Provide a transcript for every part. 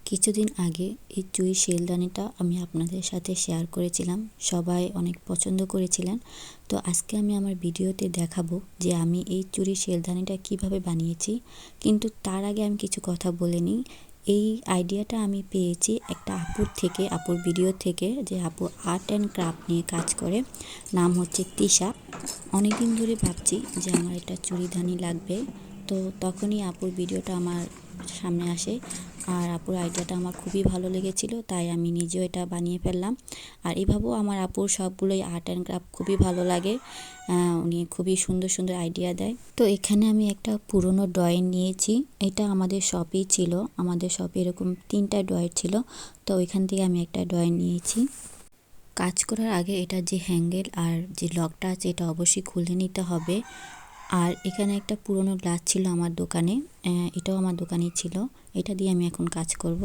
কিছুদিন আগে এই চুড়ির শেলদানিটা আমি আপনাদের সাথে শেয়ার করেছিলাম, সবাই অনেক পছন্দ করেছিলেন। তো আজকে আমি আমার ভিডিওতে দেখাবো যে আমি এই চুড়ির শেলদানিটা কিভাবে বানিয়েছি। কিন্তু তার আগে আমি কিছু কথা বলে নিই। এই আইডিয়াটা আমি পেয়েছি একটা আপুর থেকে, আপুর ভিডিও থেকে, যে আপু আর্ট অ্যান্ড ক্রাফট নিয়ে কাজ করে, নাম হচ্ছে তিশা। অনেকদিন ধরে ভাবছি যে আমার একটা চুড়িদানি লাগবে, তো তখনই আপুর ভিডিওটা আমার সামনে আসে আর আপুর আইডিয়াটা আমার খুবই ভালো লেগেছিল, তাই আমি নিজেও এটা বানিয়ে ফেললাম। আর এভাবেও আমার আপুর সবগুলোই আর্ট অ্যান্ড ক্রাফট খুবই ভালো লাগে, উনি খুবই সুন্দর সুন্দর আইডিয়া দেয়। তো এখানে আমি একটা পুরনো ড্রয়িং নিয়েছি, এটা আমাদের শপেই ছিল, আমাদের শপে এরকম 3টা ড্রয়ার ছিল, তো ওইখান থেকে আমি একটা ড্রয়িং নিয়েছি। কাজ করার আগে এটা যে হ্যান্ডেল আর যে লকটা আছে এটা অবশ্যই খুলে নিতে হবে। আর এখানে একটা পুরনো গ্লাস ছিল আমার দোকানে, এটাও আমার দোকানেই ছিল, এটা দিয়ে আমি এখন কাজ করব।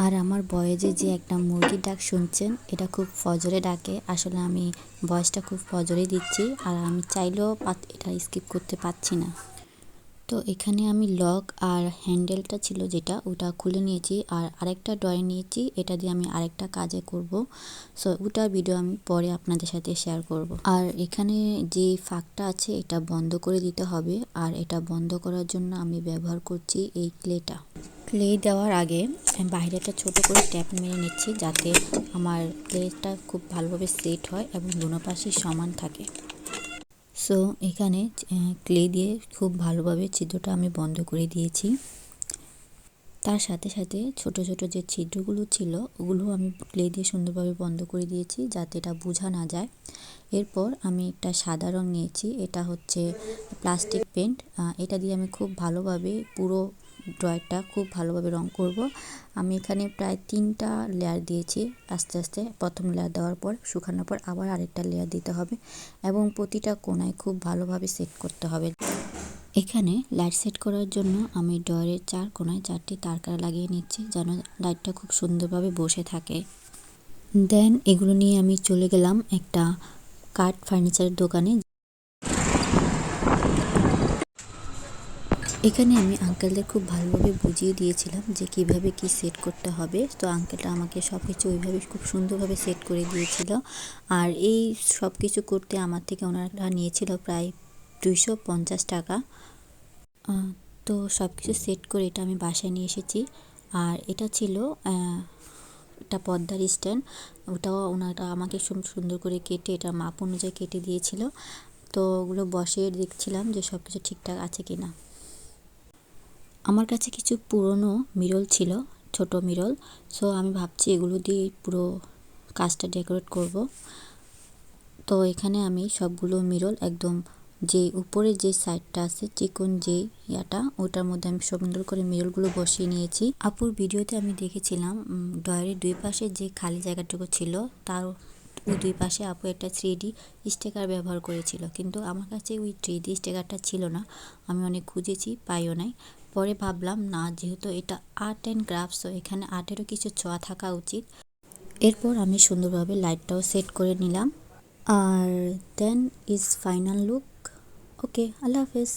আর আমার বয়েজে যে একটা মুরগির ডাক শুনছেন, এটা খুব ফজরে ডাকে, আসলে আমি ভয়েসটা খুব ফজরে দিচ্ছি আর আমি চাইলেও এটা স্কিপ করতে পারছি না। তো এখানে আমি লক আর হ্যান্ডেলটা ছিল যেটা, ওটা খুলে নিয়েছি আর আরেকটা ড্রয়িং নিয়েছি, এটা দিয়ে আমি আরেকটা কাজে করব। সো ওটার ভিডিও আমি পরে আপনাদের সাথে শেয়ার করব। আর এখানে যে ফাঁকটা আছে এটা বন্ধ করে দিতে হবে, আর এটা বন্ধ করার জন্য আমি ব্যবহার করছি এই ক্লেটা। ক্লে দেওয়ার আগে বাইরে একটা ছোটো করে ট্যাপ মেরে নিচ্ছি, যাতে আমার ক্লেটা খুব ভালোভাবে সেট হয় এবং দুনো পাশেই সমান থাকে। সো এখানে ক্লে দিয়ে খুব ভালোভাবে ছিদ্রটা আমি বন্ধ করে দিয়েছি। তার সাথে সাথে ছোট ছোট যে ছিদ্রগুলো ছিল ওগুলো আমি ক্লে দিয়ে সুন্দরভাবে বন্ধ করে দিয়েছি, যাতে এটা বোঝা না যায়। এরপর আমি একটা সাদা রং নিয়েছি, এটা হচ্ছে প্লাস্টিক পেন্ট, এটা দিয়ে আমি খুব ভালোভাবে পুরো ড্রয়ারটা খুব ভালোভাবে রং করব। আমি এখানে প্রায় 3টা লেয়ার দিয়েছি আস্তে আস্তে, প্রথম লেয়ার দেওয়ার পর শুকানোর পর আবার আরেকটা লেয়ার দিতে হবে এবং প্রতিটা কোণায় খুব ভালোভাবে সেট করতে হবে। এখানে লাইট সেট করার জন্য আমি ড্রয়ারের 4 কোণায় 4টি তারকারা লাগিয়ে নিচ্ছি, যেন লাইটটা খুব সুন্দরভাবে বসে থাকে। দেন এগুলো নিয়ে আমি চলে গেলাম একটা কাঠ ফার্নিচারের দোকানে। এখানে আমি আঙ্কেলদের খুব ভালোভাবে বুঝিয়ে দিয়েছিলাম যে কিভাবে কি সেট করতে হবে, তো আঙ্কেলটা আমাকে সব কিছু ওইভাবে খুব সুন্দরভাবে সেট করে দিয়েছিল। আর এই সব কিছু করতে আমার থেকে ওনারা নিয়েছিল প্রায় 250 টাকা। তো সব কিছু সেট করে এটা আমি বাসায় নিয়ে এসেছি। আর এটা ছিল একটা পর্দার স্ট্যান্ড, ওটাও ওনারা আমাকে সুন্দর করে কেটে এটা মাপ অনুযায়ী কেটে দিয়েছিল। তো ওগুলো বসিয়ে দেখছিলাম যে সব কিছু ঠিকঠাক আছে কি না। আমার কাছে কিছু পুরনো মিরর ছিল, ছোট মিরর, সো আমি ভাবছি এগুলো দিয়ে পুরো কাজটা ডেকোরেট করব। তো এখানে আমি সবগুলো মিরর একদম যে উপরে যে সাইডটা আছে চিকন যে ইয়াটা, ওটার মধ্যে আমি সুন্দর করে মিররগুলো বসিয়ে নিয়েছি। আপুর ভিডিওতে আমি দেখেছিলাম ডয়ারের দুই পাশে যে খালি জায়গাটুকু ছিল তার ওই দুই পাশে আপু একটা 3D স্টিকার ব্যবহার করেছিল, কিন্তু আমার কাছে ওই 3D স্টিকারটা ছিল না, আমি অনেক খুঁজেছি পাইও নাই। পরে ভাবলাম না, যেহেতু এটা আর্ট অ্যান্ড ক্রাফটস, এখানে আর্টেরও কিছু ছোঁয়া থাকা উচিত। এরপর আমি সুন্দরভাবে লাইটটাও সেট করে নিলাম। আর দেন ইজ ফাইনাল লুক। ওকে, আল্লাহ হাফেজ।